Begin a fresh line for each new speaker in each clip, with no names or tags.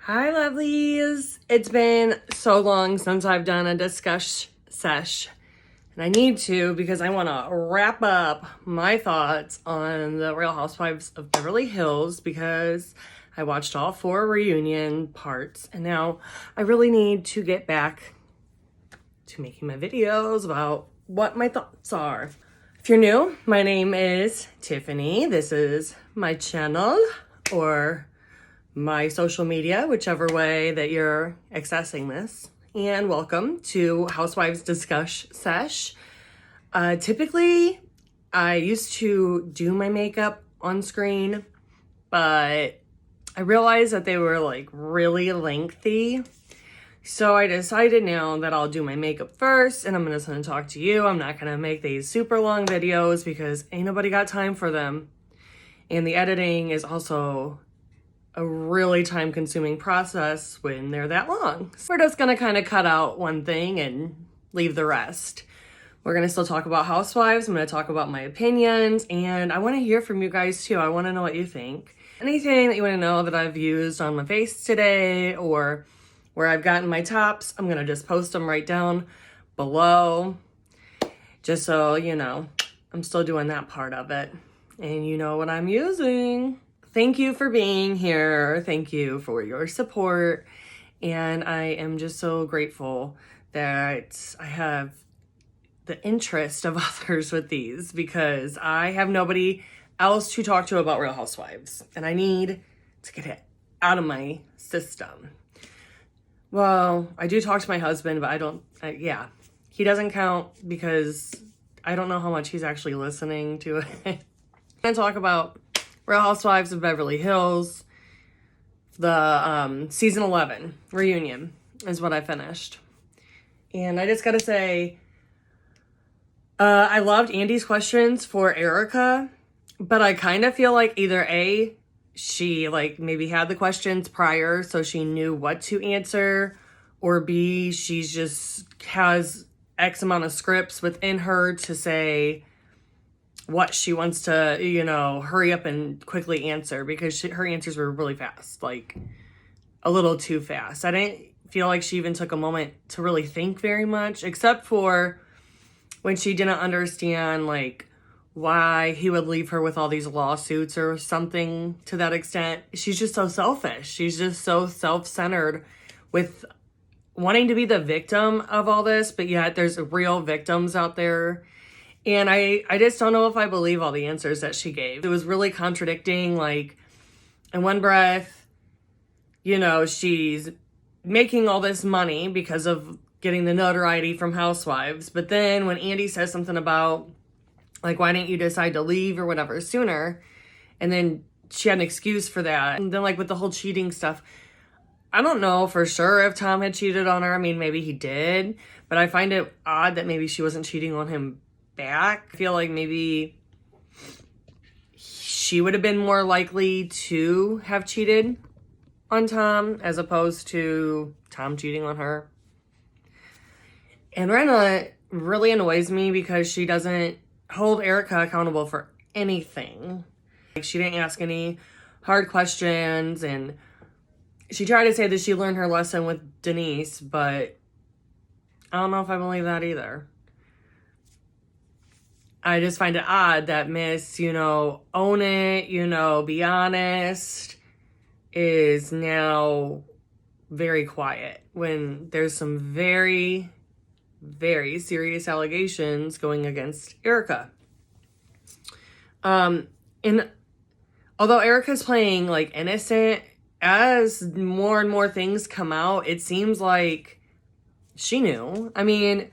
Hi lovelies! It's been so long since I've done a Discush sesh, and I need to because I want to wrap up my thoughts on the Real Housewives of Beverly Hills because I watched all 4 reunion parts and now I really need to get back to making my videos about what my thoughts are. If you're new, my name is Tiffany. This is my channel or my social media, whichever way that you're accessing this. And welcome to Housewives Discush sesh. Typically, I used to do my makeup on screen, but I realized that they were like really lengthy. So I decided now that I'll do my makeup first and I'm just gonna talk to you. I'm not gonna make these super long videos because ain't nobody got time for them. And the editing is also a really time-consuming process when they're that long. So we're just gonna kind of cut out one thing and leave the rest. We're gonna still talk about Housewives. I'm gonna talk about my opinions, and I wanna hear from you guys too. I wanna know what you think. Anything that you wanna know that I've used on my face today or where I've gotten my tops, I'm gonna just post them right down below. Just so you know, I'm still doing that part of it. And you know what I'm using. Thank you for being here. Thank you for your support. And I am just so grateful that I have the interest of others with these because I have nobody else to talk to about Real Housewives. And I need to get it out of my system. Well, I do talk to my husband, but I don't, yeah. He doesn't count because I don't know how much he's actually listening to it. I'm gonna talk about Real Housewives of Beverly Hills, the season 11 reunion is what I finished. And I just gotta say, I loved Andy's questions for Erica, but I kind of feel like either A, she like maybe had the questions prior so she knew what to answer, or B, she's just has X amount of scripts within her to say what she wants to, you know, hurry up and quickly answer because her answers were really fast, like a little too fast. I didn't feel like she even took a moment to really think very much, except for when she didn't understand like why he would leave her with all these lawsuits or something to that extent. She's just so selfish. She's just so self-centered with wanting to be the victim of all this, but yet there's real victims out there. And I just don't know if I believe all the answers that she gave. It was really contradicting, like, in one breath, you know, she's making all this money because of getting the notoriety from Housewives. But then when Andy says something about, like, why didn't you decide to leave or whatever sooner? And then she had an excuse for that. And then, like, with the whole cheating stuff, I don't know for sure if Tom had cheated on her. I mean, maybe he did. But I find it odd that maybe she wasn't cheating on him back. I feel like maybe she would have been more likely to have cheated on Tom as opposed to Tom cheating on her. And Rena really annoys me because she doesn't hold Erica accountable for anything. Like, she didn't ask any hard questions, and she tried to say that she learned her lesson with Denise, but I don't know if I believe that either. I just find it odd that Miss, you know, own it, you know, be honest, is now very quiet when there's some very, very serious allegations going against Erica. And although Erica's playing like innocent, as more and more things come out, it seems like she knew. I mean,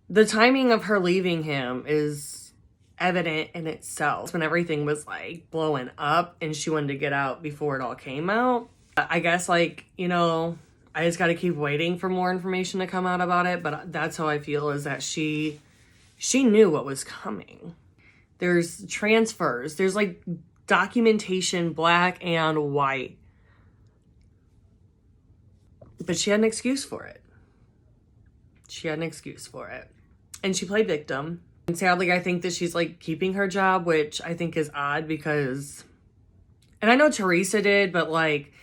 the timing of her leaving him is evident in itself. When everything was like blowing up and she wanted to get out before it all came out. I guess, like, you know, I just got to keep waiting for more information to come out about it. But that's how I feel, is that she knew what was coming. There's transfers. There's like documentation, black and white. But she had an excuse for it. She had an excuse for it. And she played victim. And sadly, I think that she's like keeping her job, which I think is odd because, and I know Teresa did, but like,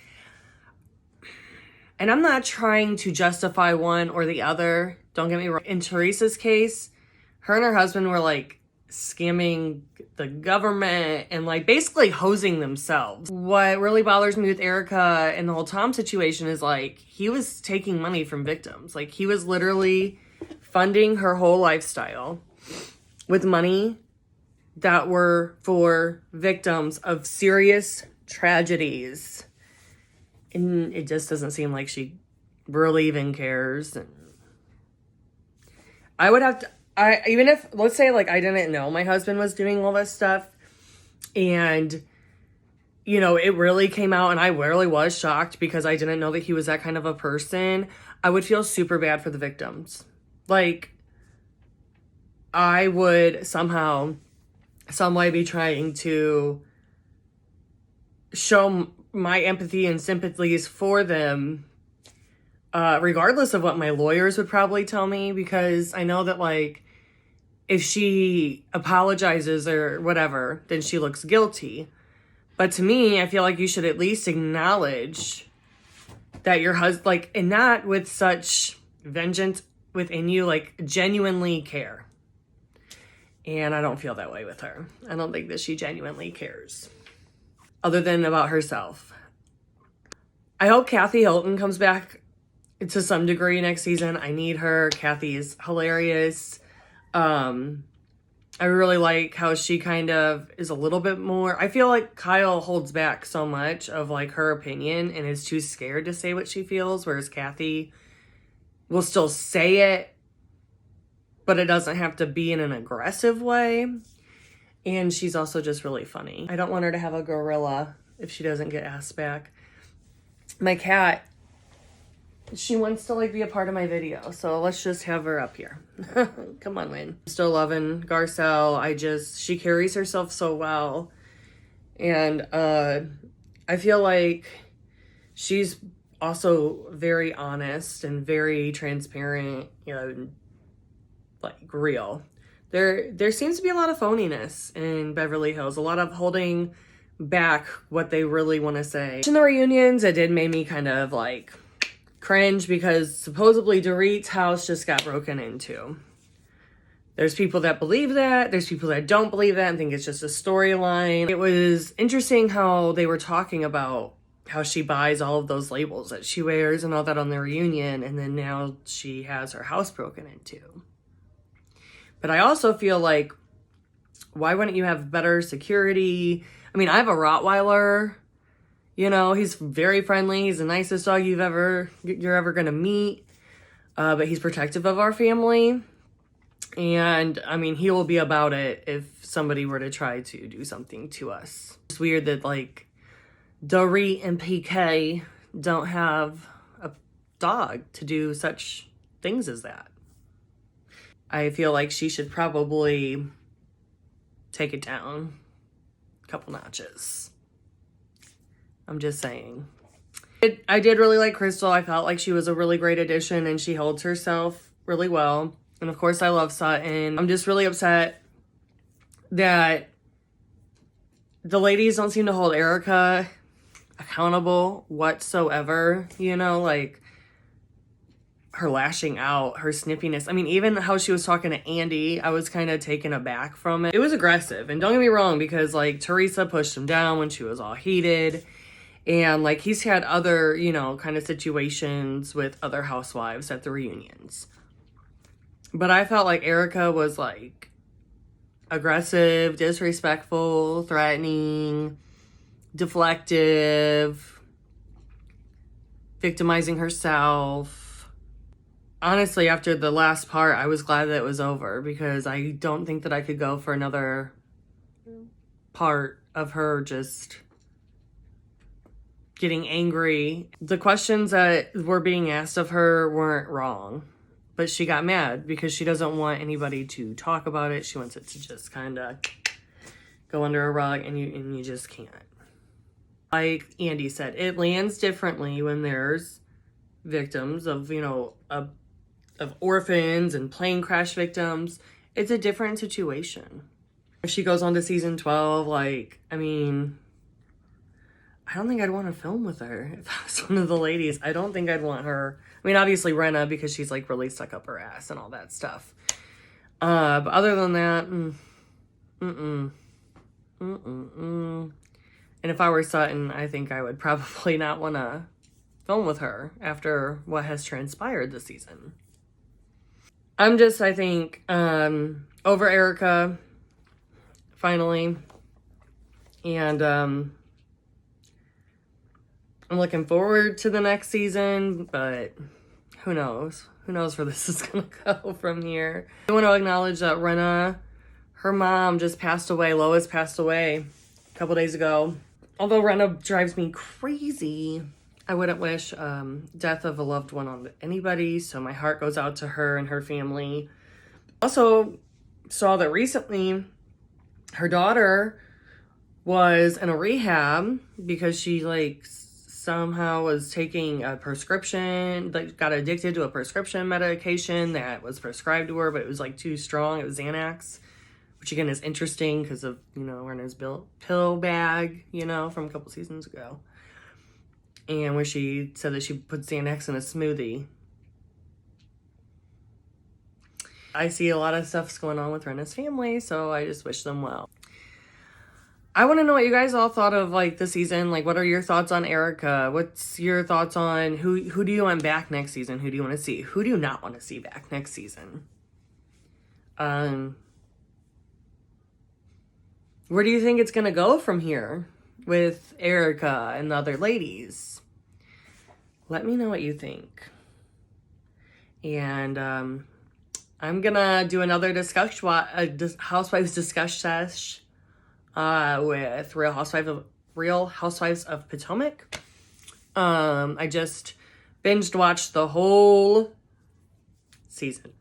And I'm not trying to justify one or the other. Don't get me wrong. In Teresa's case, her and her husband were like scamming the government and like basically hosing themselves. What really bothers me with Erica and the whole Tom situation is like he was taking money from victims. Like he was literally funding her whole lifestyle with money that were for victims of serious tragedies. And it just doesn't seem like she really even cares. And I would have to, even if, let's say like I didn't know my husband was doing all this stuff and, you know, it really came out and I really was shocked because I didn't know that he was that kind of a person, I would feel super bad for the victims. Like, I would somehow, some way be trying to show my empathy and sympathies for them, regardless of what my lawyers would probably tell me, because I know that like if she apologizes or whatever, then she looks guilty. But to me, I feel like you should at least acknowledge that your husband, like, and not with such vengeance within you, like genuinely care. And I don't feel that way with her. I don't think that she genuinely cares. Other than about herself. I hope Kathy Hilton comes back to some degree next season. I need her. Kathy is hilarious. I really like how she kind of is a little bit more... I feel like Kyle holds back so much of like her opinion and is too scared to say what she feels, whereas Kathy will still say it, but it doesn't have to be in an aggressive way. And she's also just really funny. I don't want her to have a gorilla if she doesn't get asked back. My cat, she wants to like be a part of my video, so let's just have her up here. Come on, Wayne. Still loving Garcelle. She carries herself so well. And I feel like she's also very honest and very transparent, you know, like real. There seems to be a lot of phoniness in Beverly Hills, a lot of holding back what they really want to say. In the reunions, it did make me kind of like cringe because supposedly Dorit's house just got broken into. There's people that believe that, there's people that don't believe that and think it's just a storyline. It was interesting how they were talking about how she buys all of those labels that she wears and all that on the reunion, and then now she has her house broken into. But I also feel like, why wouldn't you have better security? I mean, I have a Rottweiler, you know, he's very friendly. He's the nicest dog you're ever going to meet. But he's protective of our family. And I mean, he will be about it if somebody were to try to do something to us. It's weird that like Dorit and PK don't have a dog to do such things as that. I feel like she should probably take it down a couple notches. I'm just saying. I did really like Crystal. I felt like she was a really great addition and she holds herself really well. And of course I love Sutton. I'm just really upset that the ladies don't seem to hold Erica accountable whatsoever. You know, like her lashing out, her snippiness. I mean, even how she was talking to Andy, I was kind of taken aback from it. It was aggressive. And don't get me wrong, because like Teresa pushed him down when she was all heated. And like he's had other, you know, kind of situations with other housewives at the reunions. But I felt like Erica was like aggressive, disrespectful, threatening, deflective, victimizing herself. Honestly, after the last part, I was glad that it was over because I don't think that I could go for another part of her just getting angry. The questions that were being asked of her weren't wrong, but she got mad because she doesn't want anybody to talk about it. She wants it to just kind of go under a rug, and you just can't. Like Andy said, it lands differently when there's victims of, you know, of orphans and plane crash victims. It's a different situation. If she goes on to season 12, like, I mean, I don't think I'd want to film with her if I was one of the ladies. I don't think I'd want her. I mean, obviously Rena, because she's like really stuck up her ass and all that stuff. But other than that, and if I were Sutton, I think I would probably not want to film with her after what has transpired this season. I'm just, I think, over Erica, finally. And I'm looking forward to the next season, but who knows? Who knows where this is going to go from here. I want to acknowledge that Rena, her mom just passed away. Lois passed away a couple days ago. Although Rena drives me crazy, I wouldn't wish death of a loved one on anybody, so my heart goes out to her and her family. Also saw that recently her daughter was in a rehab because she like somehow was taking a prescription, like got addicted to a prescription medication that was prescribed to her, but it was like too strong. It was Xanax, which again is interesting because of, you know, Rena's pill bag, you know, from a couple seasons ago. And where she said that she put Xanax in a smoothie. I see a lot of stuff's going on with Rena's family, so I just wish them well. I want to know what you guys all thought of like the season. Like, what are your thoughts on Erica? What's your thoughts on who do you want back next season? Who do you want to see? Who do you not want to see back next season? Where do you think it's gonna go from here with Erica and the other ladies? Let me know what you think. And I'm gonna do another Housewives Discuss sesh with Real Housewives of Potomac. I just binged watched the whole season,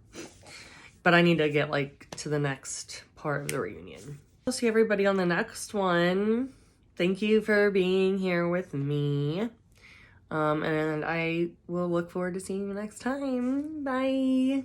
but I need to get like to the next part of the reunion. I'll see everybody on the next one. Thank you for being here with me. And I will look forward to seeing you next time. Bye.